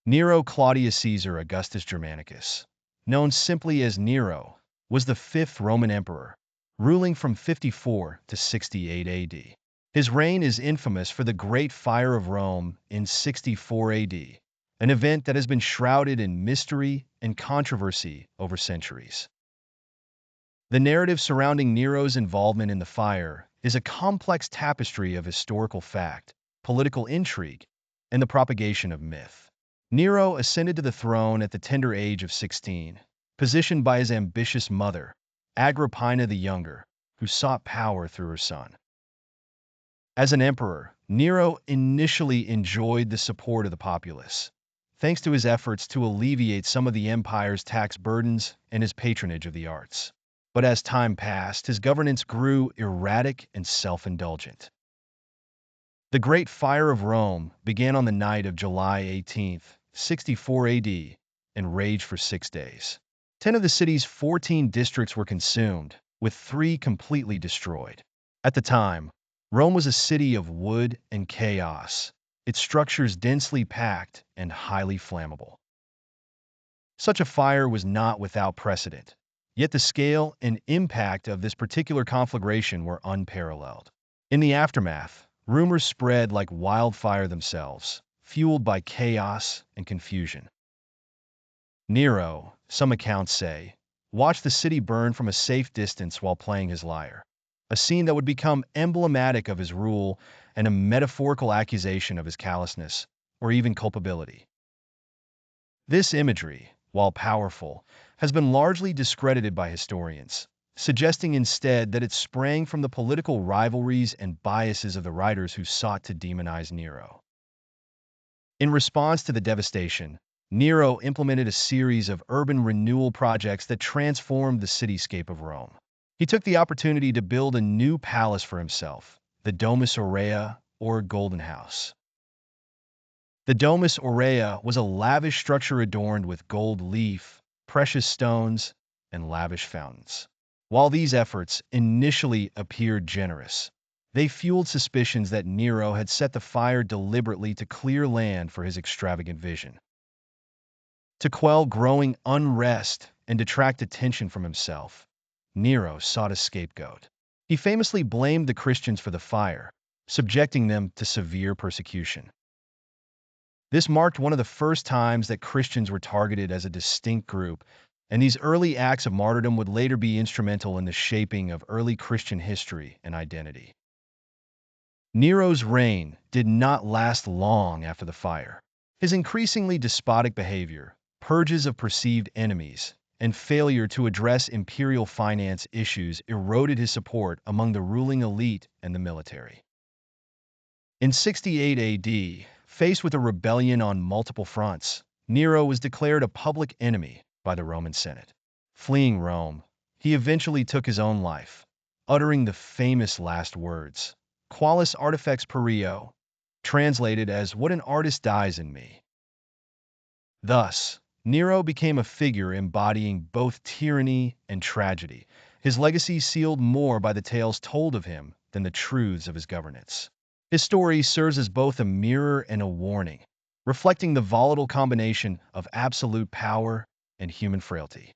Nero Claudius Caesar Augustus Germanicus, known simply as Nero, was the fifth Roman emperor, ruling from 54 to 68 AD. His reign is infamous for the Great Fire of Rome in 64 AD, an event that has been shrouded in mystery and controversy over centuries. The narrative surrounding Nero's involvement in the fire is a complex tapestry of historical fact, political intrigue, and the propagation of myth. Nero ascended to the throne at the tender age of 16, positioned by his ambitious mother, Agrippina the Younger, who sought power through her son. As an emperor, Nero initially enjoyed the support of the populace, thanks to his efforts to alleviate some of the empire's tax burdens and his patronage of the arts. But as time passed, his governance grew erratic and self-indulgent. The Great Fire of Rome began on the night of July 18, 64 AD, and raged for 6 days. 10 of the city's 14 districts were consumed, with 3 completely destroyed. At the time, Rome was a city of wood and chaos, its structures densely packed and highly flammable. Such a fire was not without precedent, yet the scale and impact of this particular conflagration were unparalleled. In the aftermath, rumors spread like wildfire themselves, fueled by chaos and confusion. Nero, some accounts say, watched the city burn from a safe distance while playing his lyre, a scene that would become emblematic of his rule and a metaphorical accusation of his callousness or even culpability. This imagery, while powerful, has been largely discredited by historians, suggesting instead that it sprang from the political rivalries and biases of the writers who sought to demonize Nero. In response to the devastation, Nero implemented a series of urban renewal projects that transformed the cityscape of Rome. He took the opportunity to build a new palace for himself, the Domus Aurea, or Golden House. The Domus Aurea was a lavish structure adorned with gold leaf, precious stones, and lavish fountains. While these efforts initially appeared generous, they fueled suspicions that Nero had set the fire deliberately to clear land for his extravagant vision. To quell growing unrest and detract attention from himself, Nero sought a scapegoat. He famously blamed the Christians for the fire, subjecting them to severe persecution. This marked one of the first times that Christians were targeted as a distinct group, and these early acts of martyrdom would later be instrumental in the shaping of early Christian history and identity. Nero's reign did not last long after the fire. His increasingly despotic behavior, purges of perceived enemies, and failure to address imperial finance issues eroded his support among the ruling elite and the military. In 68 AD, faced with a rebellion on multiple fronts, Nero was declared a public enemy by the Roman Senate. Fleeing Rome, he eventually took his own life, uttering the famous last words, Qualis artifex perio, translated as what an artist dies in me. Thus, Nero became a figure embodying both tyranny and tragedy, his legacy sealed more by the tales told of him than the truths of his governance. His story serves as both a mirror and a warning, reflecting the volatile combination of absolute power and human frailty.